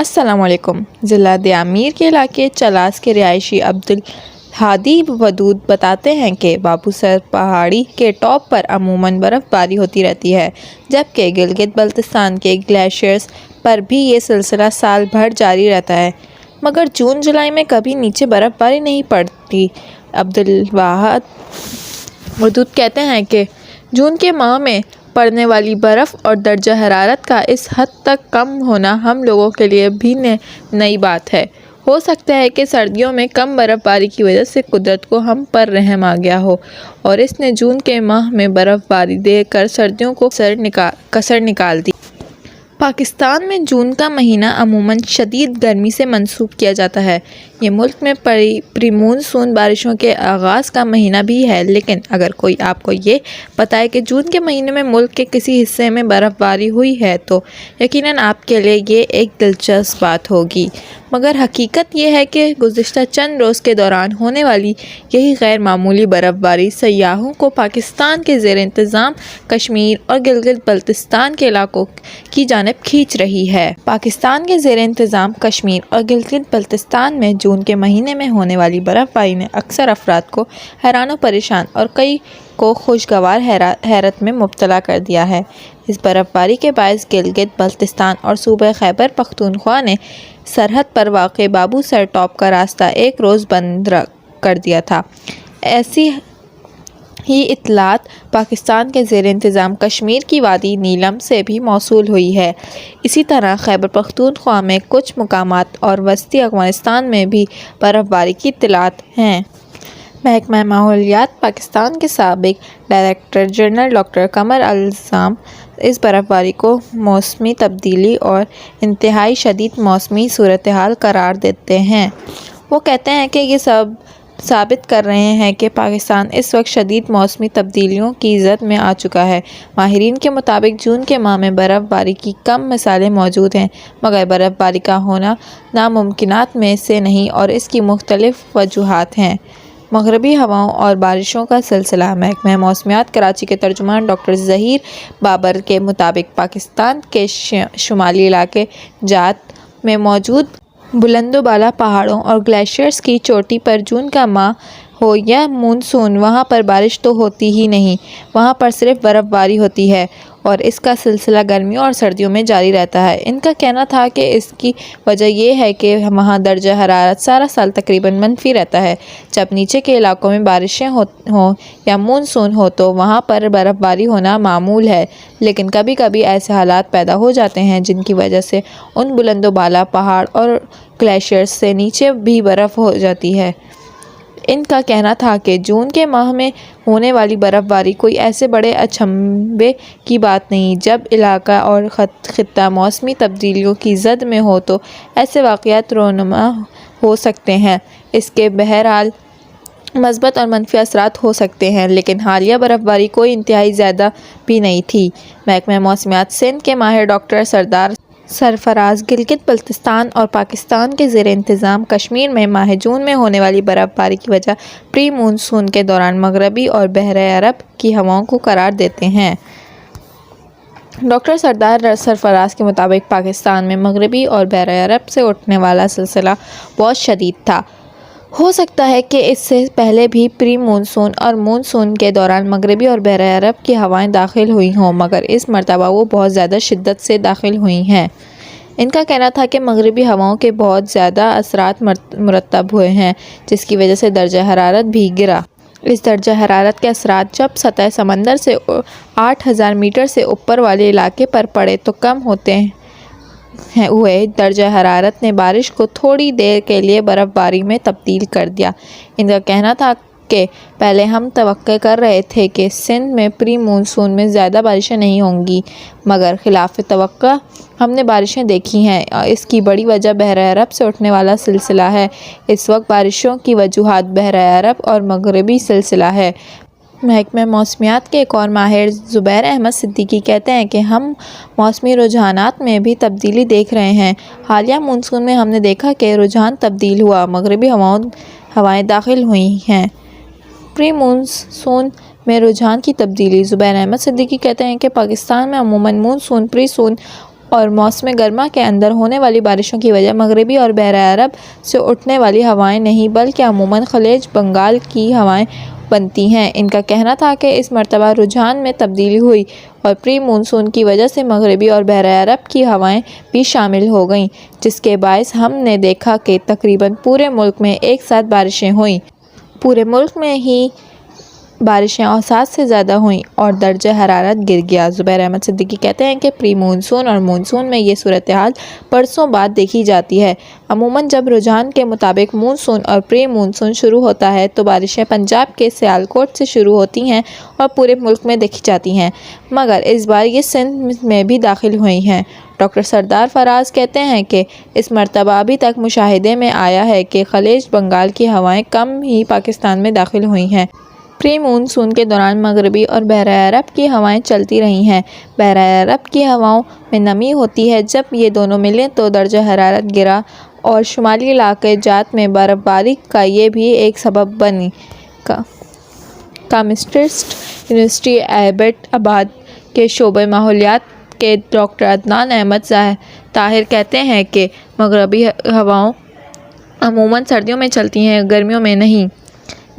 السلام علیکم۔ ضلع دیامیر کے علاقے چلاس کے رہائشی عبدالہادی ودود بتاتے ہیں کہ بابوسر پہاڑی کے ٹاپ پر عموماً برف باری ہوتی رہتی ہے، جبکہ گلگت بلتستان کے گلیشیئرز پر بھی یہ سلسلہ سال بھر جاری رہتا ہے، مگر جون جولائی میں کبھی نیچے برف باری نہیں پڑتی۔ عبدالہادی ودود کہتے ہیں کہ جون کے ماہ میں پڑنے والی برف اور درجہ حرارت کا اس حد تک کم ہونا ہم لوگوں کے لیے بھی نئی بات ہے۔ ہو سکتا ہے کہ سردیوں میں کم برف باری کی وجہ سے قدرت کو ہم پر رحم آ گیا ہو اور اس نے جون کے ماہ میں برف باری دے کر سردیوں کو کسر نکال دی۔ پاکستان میں جون کا مہینہ عموماً شدید گرمی سے منسوب کیا جاتا ہے۔ یہ ملک میں پری مونسون بارشوں کے آغاز کا مہینہ بھی ہے، لیکن اگر کوئی آپ کو یہ بتائے کہ جون کے مہینے میں ملک کے کسی حصے میں برف باری ہوئی ہے تو یقیناً آپ کے لیے یہ ایک دلچسپ بات ہوگی، مگر حقیقت یہ ہے کہ گزشتہ چند روز کے دوران ہونے والی یہی غیر معمولی برف باری سیاحوں کو پاکستان کے زیر انتظام کشمیر اور گلگت بلتستان کے علاقوں کی جانب کھینچ رہی ہے۔ پاکستان کے زیر انتظام کشمیر اور گلگت بلتستان میں جون کے مہینے میں ہونے والی برف باری نے اکثر افراد کو حیران و پریشان اور کئی کو خوشگوار حیرت میں مبتلا کر دیا ہے۔ اس برف باری کے باعث گلگت بلتستان اور صوبہ خیبر پختونخوا نے سرحد پر واقع بابوسر ٹاپ کا راستہ ایک روز بند کر دیا تھا۔ ایسی ہی اطلاعات پاکستان کے زیر انتظام کشمیر کی وادی نیلم سے بھی موصول ہوئی ہے۔ اسی طرح خیبر پختونخوا میں کچھ مقامات اور وسطی افغانستان میں بھی برف باری کی اطلاعات ہیں۔ محکمہ ماحولیات پاکستان کے سابق ڈائریکٹر جنرل ڈاکٹر قمر الزام اس برف باری کو موسمی تبدیلی اور انتہائی شدید موسمی صورتحال قرار دیتے ہیں۔ وہ کہتے ہیں کہ یہ سب ثابت کر رہے ہیں کہ پاکستان اس وقت شدید موسمی تبدیلیوں کی زد میں آ چکا ہے۔ ماہرین کے مطابق جون کے ماہ میں برف باری کی کم مثالیں موجود ہیں، مگر برف باری کا ہونا ناممکنات میں سے نہیں اور اس کی مختلف وجوہات ہیں۔ مغربی ہواؤں اور بارشوں کا سلسلہ۔ محکمہ موسمیات کراچی کے ترجمان ڈاکٹر ظہیر بابر کے مطابق پاکستان کے شمالی علاقے جات میں موجود بلند و بالا پہاڑوں اور گلیشیئرز کی چوٹی پر جون کا ماہ ہو یا مونسون، وہاں پر بارش تو ہوتی ہی نہیں، وہاں پر صرف برف باری ہوتی ہے اور اس کا سلسلہ گرمیوں اور سردیوں میں جاری رہتا ہے۔ ان کا کہنا تھا کہ اس کی وجہ یہ ہے کہ وہاں درجہ حرارت سارا سال تقریباً منفی رہتا ہے۔ جب نیچے کے علاقوں میں بارشیں ہوں یا مونسون ہو تو وہاں پر برف باری ہونا معمول ہے، لیکن کبھی کبھی ایسے حالات پیدا ہو جاتے ہیں جن کی وجہ سے ان بلند و بالا پہاڑ اور گلیشیئرز سے نیچے بھی برف ہو جاتی ہے۔ ان کا کہنا تھا کہ جون کے ماہ میں ہونے والی برف باری کوئی ایسے بڑے اچنبھے کی بات نہیں۔ جب علاقہ اور خطہ موسمی تبدیلیوں کی زد میں ہو تو ایسے واقعات رونما ہو سکتے ہیں۔ اس کے بہرحال مثبت اور منفی اثرات ہو سکتے ہیں، لیکن حالیہ برف باری کوئی انتہائی زیادہ بھی نہیں تھی۔ محکمہ موسمیات سندھ کے ماہر ڈاکٹر سردار سرفراز گلگت بلتستان اور پاکستان کے زیر انتظام کشمیر میں ماہ جون میں ہونے والی برف باری کی وجہ پری مونسون کے دوران مغربی اور بحیرہ عرب کی ہواؤں کو قرار دیتے ہیں۔ ڈاکٹر سردار سرفراز کے مطابق پاکستان میں مغربی اور بحیرہ عرب سے اٹھنے والا سلسلہ بہت شدید تھا۔ ہو سکتا ہے کہ اس سے پہلے بھی پری مونسون اور مونسون کے دوران مغربی اور بحیرہ عرب کی ہوائیں داخل ہوئی ہوں، مگر اس مرتبہ وہ بہت زیادہ شدت سے داخل ہوئی ہیں۔ ان کا کہنا تھا کہ مغربی ہواؤں کے بہت زیادہ اثرات مرتب ہوئے ہیں، جس کی وجہ سے درجہ حرارت بھی گرا۔ اس درجہ حرارت کے اثرات جب سطح سمندر سے 8000 میٹر سے اوپر والے علاقے پر پڑے تو کم ہوتے ہوئے درجہ حرارت نے بارش کو تھوڑی دیر کے لیے برف باری میں تبدیل کر دیا۔ ان کا کہنا تھا کہ پہلے ہم توقع کر رہے تھے کہ سندھ میں پری مونسون میں زیادہ بارشیں نہیں ہوں گی، مگر خلاف توقع ہم نے بارشیں دیکھی ہیں۔ اس کی بڑی وجہ بحیرہ عرب سے اٹھنے والا سلسلہ ہے۔ اس وقت بارشوں کی وجوہات بحیرہ عرب اور مغربی سلسلہ ہے۔ محکمہ موسمیات کے ایک اور ماہر زبیر احمد صدیقی کہتے ہیں کہ ہم موسمی رجحانات میں بھی تبدیلی دیکھ رہے ہیں۔ حالیہ مونسون میں ہم نے دیکھا کہ رجحان تبدیل ہوا، مغربی ہوائیں داخل ہوئی ہیں۔ پری مونسون میں رجحان کی تبدیلی۔ زبیر احمد صدیقی کہتے ہیں کہ پاکستان میں عموماً مونسون پری اور موسم گرما کے اندر ہونے والی بارشوں کی وجہ مغربی اور بحیرہ عرب سے اٹھنے والی ہوائیں نہیں بلکہ عموماً خلیج بنگال کی ہوائیں بنتی ہیں۔ ان کا کہنا تھا کہ اس مرتبہ رجحان میں تبدیلی ہوئی اور پری مونسون کی وجہ سے مغربی اور بحیرہ عرب کی ہوائیں بھی شامل ہو گئیں، جس کے باعث ہم نے دیکھا کہ تقریباً پورے ملک میں ایک ساتھ بارشیں ہوئیں۔ پورے ملک میں ہی بارشیں اوساط سے زیادہ ہوئیں اور درجہ حرارت گر گیا۔ زبیر احمد صدیقی کہتے ہیں کہ پری مونسون اور مونسون میں یہ صورتحال برسوں بعد دیکھی جاتی ہے۔ عموماً جب رجحان کے مطابق مونسون اور پری مونسون شروع ہوتا ہے تو بارشیں پنجاب کے سیالکوٹ سے شروع ہوتی ہیں اور پورے ملک میں دیکھی جاتی ہیں، مگر اس بار یہ سندھ میں بھی داخل ہوئی ہیں۔ ڈاکٹر سردار فراز کہتے ہیں کہ اس مرتبہ ابھی تک مشاہدے میں آیا ہے کہ خلیج بنگال کی ہوائیں کم ہی پاکستان میں داخل ہوئی ہیں۔ پری مونسون کے دوران مغربی اور بحیرہ عرب کی ہوائیں چلتی رہی ہیں۔ بحیرہ عرب کی ہواؤں میں نمی ہوتی ہے، جب یہ دونوں ملیں تو درجہ حرارت گرا اور شمالی علاقے جات میں برف باری کا یہ بھی ایک سبب بنی۔ کیمسٹرسٹ یونیورسٹی ایبٹ آباد کے شعبۂ ماحولیات کے ڈاکٹر عدنان احمد طاہر کہتے ہیں کہ مغربی ہوائیں عموماً سردیوں میں چلتی ہیں، گرمیوں میں نہیں۔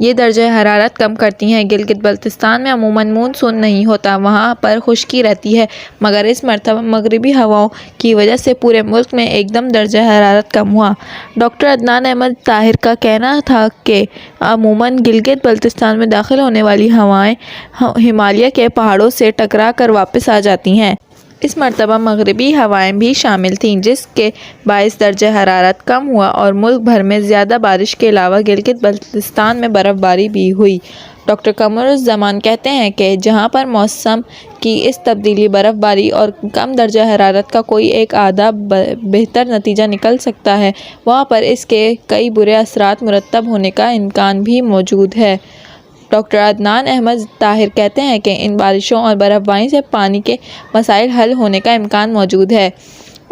یہ درجہ حرارت کم کرتی ہیں۔ گلگت بلتستان میں عموماً مونسون نہیں ہوتا، وہاں پر خشکی رہتی ہے، مگر اس مرتبہ مغربی ہواؤں کی وجہ سے پورے ملک میں ایک دم درجہ حرارت کم ہوا۔ ڈاکٹر عدنان احمد طاہر کا کہنا تھا کہ عموماً گلگت بلتستان میں داخل ہونے والی ہوائیں ہمالیہ کے پہاڑوں سے ٹکرا کر واپس آ جاتی ہیں۔ اس مرتبہ مغربی ہوائیں بھی شامل تھیں، جس کے باعث درجہ حرارت کم ہوا اور ملک بھر میں زیادہ بارش کے علاوہ گلگت بلتستان میں برف باری بھی ہوئی۔ ڈاکٹر قمر الزمان کہتے ہیں کہ جہاں پر موسم کی اس تبدیلی، برف باری اور کم درجہ حرارت کا کوئی ایک آدھا بہتر نتیجہ نکل سکتا ہے، وہاں پر اس کے کئی برے اثرات مرتب ہونے کا امکان بھی موجود ہے۔ ڈاکٹر عدنان احمد طاہر کہتے ہیں کہ ان بارشوں اور برف باری سے پانی کے مسائل حل ہونے کا امکان موجود ہے۔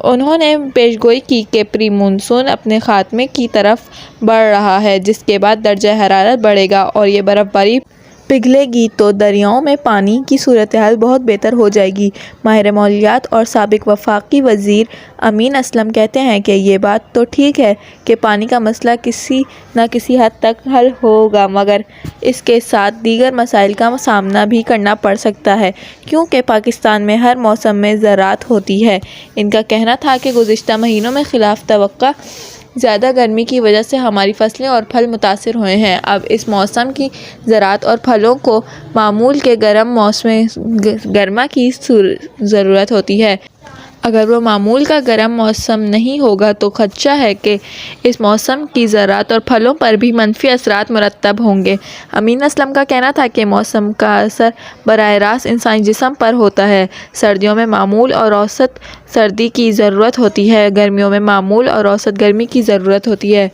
انہوں نے پیشگوئی کی کہ پری مونسون اپنے خاتمے کی طرف بڑھ رہا ہے، جس کے بعد درجہ حرارت بڑھے گا اور یہ برف باری پگھلے گی تو دریاؤں میں پانی کی صورتحال بہت بہتر ہو جائے گی۔ ماہر ماحولیات اور سابق وفاقی وزیر امین اسلم کہتے ہیں کہ یہ بات تو ٹھیک ہے کہ پانی کا مسئلہ کسی نہ کسی حد تک حل ہوگا، مگر اس کے ساتھ دیگر مسائل کا سامنا بھی کرنا پڑ سکتا ہے، کیونکہ پاکستان میں ہر موسم میں زراعت ہوتی ہے۔ ان کا کہنا تھا کہ گزشتہ مہینوں میں خلاف توقع زیادہ گرمی کی وجہ سے ہماری فصلیں اور پھل متاثر ہوئے ہیں۔ اب اس موسم کی زراعت اور پھلوں کو معمول کے گرم موسم گرما کی ضرورت ہوتی ہے۔ اگر وہ معمول کا گرم موسم نہیں ہوگا تو خدشہ ہے کہ اس موسم کی زراعت اور پھلوں پر بھی منفی اثرات مرتب ہوں گے۔ امین اسلم کا کہنا تھا کہ موسم کا اثر براہ راست انسانی جسم پر ہوتا ہے۔ سردیوں میں معمول اور اوسط سردی کی ضرورت ہوتی ہے، گرمیوں میں معمول اور اوسط گرمی کی ضرورت ہوتی ہے۔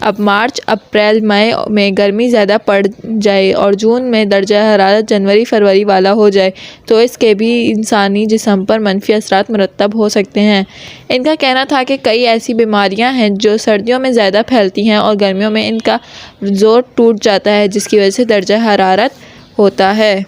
اب مارچ، اپریل، مئی میں گرمی زیادہ پڑ جائے اور جون میں درجہ حرارت جنوری فروری والا ہو جائے تو اس کے بھی انسانی جسم پر منفی اثرات مرتب ہو سکتے ہیں۔ ان کا کہنا تھا کہ کئی ایسی بیماریاں ہیں جو سردیوں میں زیادہ پھیلتی ہیں اور گرمیوں میں ان کا زور ٹوٹ جاتا ہے، جس کی وجہ سے درجہ حرارت ہوتا ہے۔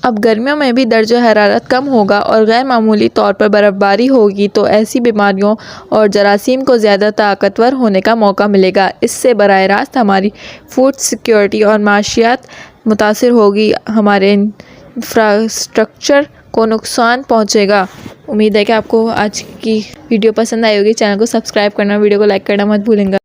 اب گرمیوں میں بھی درجہ حرارت کم ہوگا اور غیر معمولی طور پر برف باری ہوگی تو ایسی بیماریوں اور جراثیم کو زیادہ طاقتور ہونے کا موقع ملے گا۔ اس سے براہ راست ہماری فوڈ سیکیورٹی اور معیشت متاثر ہوگی، ہمارے انفراسٹرکچر کو نقصان پہنچے گا۔ امید ہے کہ آپ کو آج کی ویڈیو پسند آئی ہوگی۔ چینل کو سبسکرائب کرنا، ویڈیو کو لائک کرنا مت بھولیں گا۔